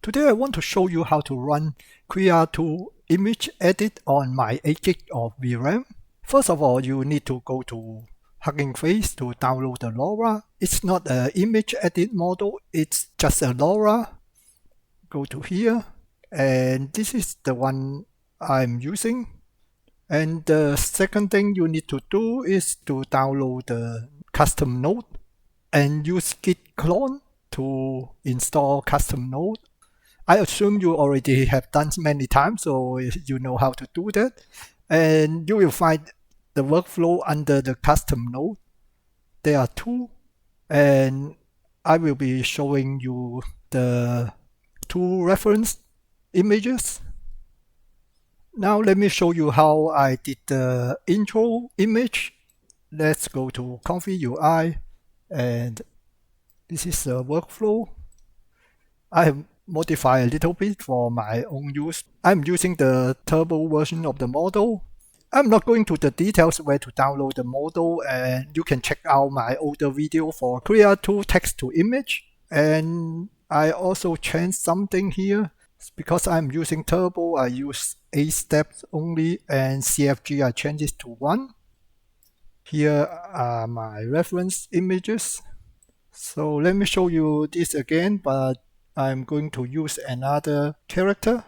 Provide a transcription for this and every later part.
Today I want to show you how to run Krea 2 image edit on my 8GB of VRAM. First of all, you need to go to Hugging Face to download the LoRA. It's not an image edit model, it's just a LoRA. Go to here, and this is the one I'm using. And the second thing you need to do is to download the custom node and use git clone to install custom node. I assume you already have done many times, so you know how to do that. And you will find the workflow under the custom node. There are two, and I will be showing you the two reference images. Now let me show you how I did the intro image. Let's go to Config UI, and this is the workflow. I have modified a little bit for my own use. I'm using the turbo version of the model. I'm not going to the details where to download the model, and you can check out my older video for Krea 2 text to image. And I also changed something here. Because I'm using turbo, I use 8 steps only, and CFG I changed it to 1. Here are my reference images. So let me show you this again, but I'm going to use another character.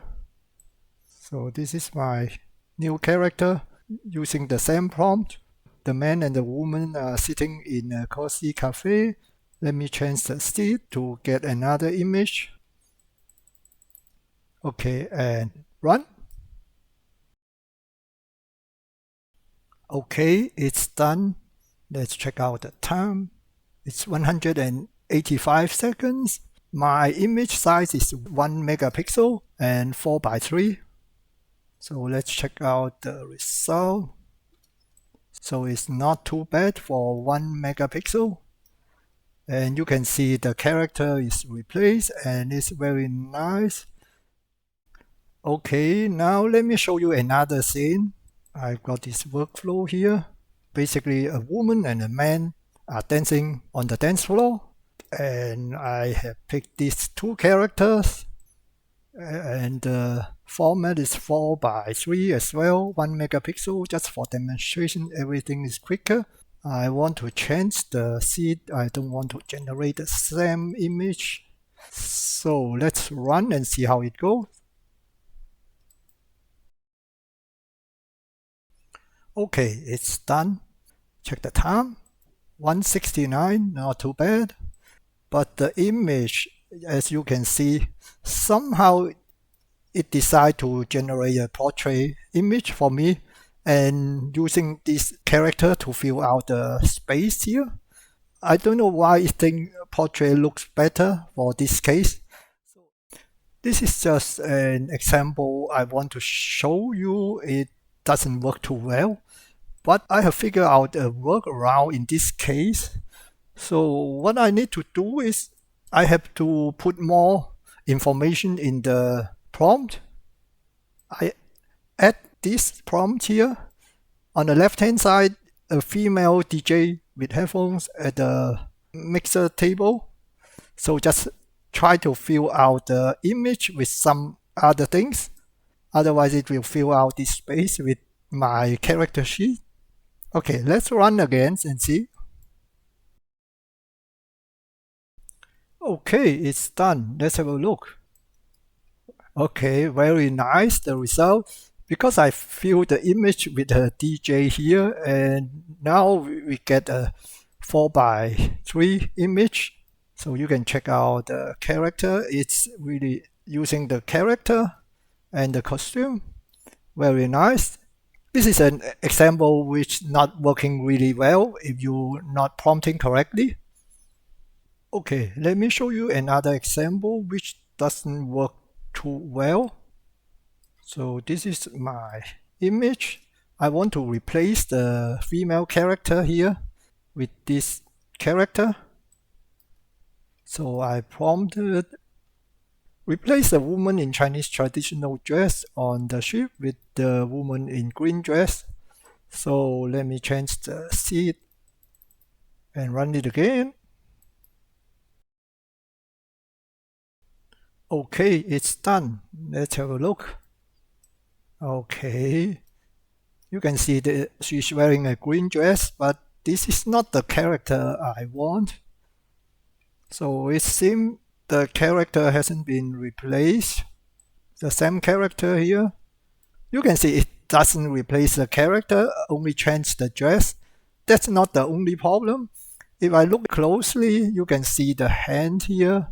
So this is my new character using the same prompt. The man and the woman are sitting in a cozy cafe. Let me change the seat to get another image. Okay, and run. Okay, it's done. Let's check out the time. It's 185 seconds. My image size is 1 megapixel and 4:3. So let's check out the result. So it's not too bad for 1 megapixel. And you can see the character is replaced and it's very nice. Okay, now let me show you another scene. I've got this workflow here. Basically, a woman and a man are dancing on the dance floor. And I have picked these two characters. And the format is 4:3 as well, 1 megapixel. Just for demonstration, everything is quicker. I want to change the seed. I don't want to generate the same image. So let's run and see how it goes. Okay, it's done. Check the time. 169, not too bad. But the image, as you can see, somehow it decided to generate a portrait image for me, and using this character to fill out the space here. I don't know why it thinks portrait looks better for this case. This is just an example I want to show you. It doesn't work too well, but I have figured out a workaround in this case. So what I need to do is I have to put more information in the prompt. I add this prompt here. On the left hand side, a female DJ with headphones at the mixer table. So just try to fill out the image with some other things. Otherwise it will fill out this space with my character sheet. Okay, let's run again and see. Okay, it's done. Let's have a look. Okay, very nice, the result. Because I fill the image with a DJ here, and now we get a 4:3 image. So you can check out the character. It's really using the character and the costume. Very nice. This is an example which not working really well if you're not prompting correctly. Okay, let me show you another example which doesn't work too well. So this is my image. I want to replace the female character here with this character. So I prompted replace the woman in Chinese traditional dress on the ship with the woman in green dress. So let me change the seed and run it again. Okay, it's done. Let's have a look. Okay, you can see that she's wearing a green dress, but this is not the character I want. So it seems the character hasn't been replaced. The same character here. You can see it doesn't replace the character, only change the dress. That's not the only problem. If I look closely, you can see the hand here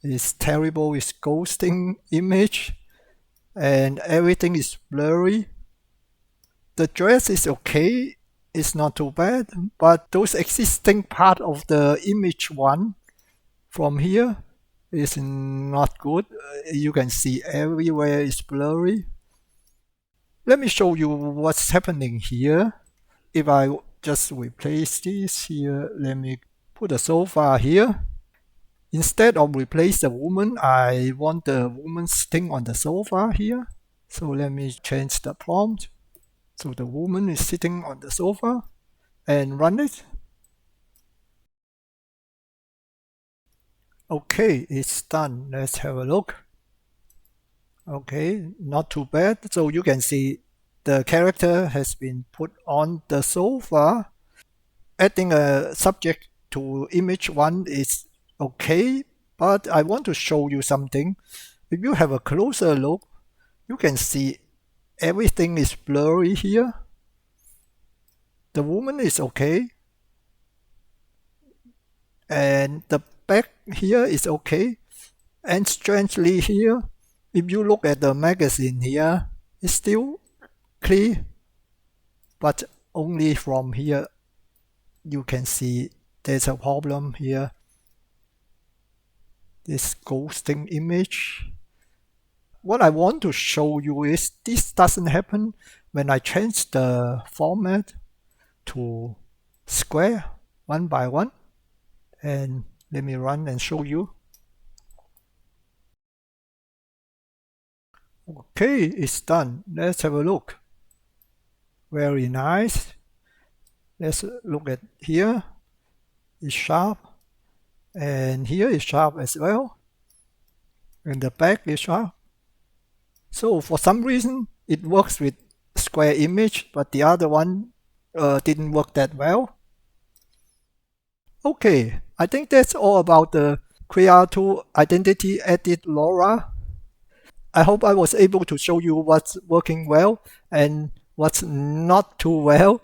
is terrible, it's ghosting image, and everything is blurry. The dress is okay, it's not too bad, but those existing part of the image one from here is not good. You can see everywhere is blurry. Let me show you what's happening here. If I just replace this here, let me put a sofa here. Instead of replace the woman, I want the woman sitting on the sofa here. So let me change the prompt. So the woman is sitting on the sofa and run it. Okay, it's done. Let's have a look. Okay, not too bad. So you can see the character has been put on the sofa. Adding a subject to image one is okay, but I want to show you something. If you have a closer look, you can see everything is blurry here. The woman is okay, and the back here is okay. And strangely here, if you look at the magazine here, it's still clear, but only from here you can see there's a problem here. This ghosting image. What I want to show you is this doesn't happen when I change the format to square one by one. And let me run and show you. Okay, it's done. Let's have a look. Very nice. Let's look at here. It's sharp. And here is sharp as well. And the back is sharp. So for some reason, it works with square image, but the other one didn't work that well. Okay, I think that's all about the Krea 2 Identity Edit LoRA. I hope I was able to show you what's working well and what's not too well.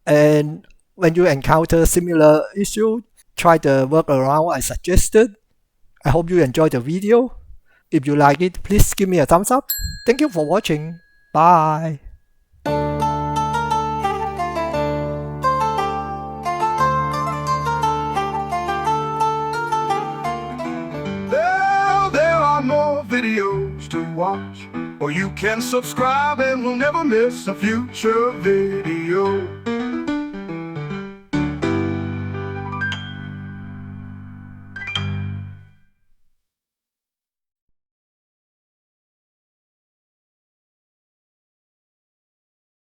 And when you encounter similar issue, try the workaround I suggested. I hope you enjoyed the video. If you like it, please give me a thumbs up. Thank you for watching. Bye. There are more videos to watch, or you can subscribe and we'll never miss a future video.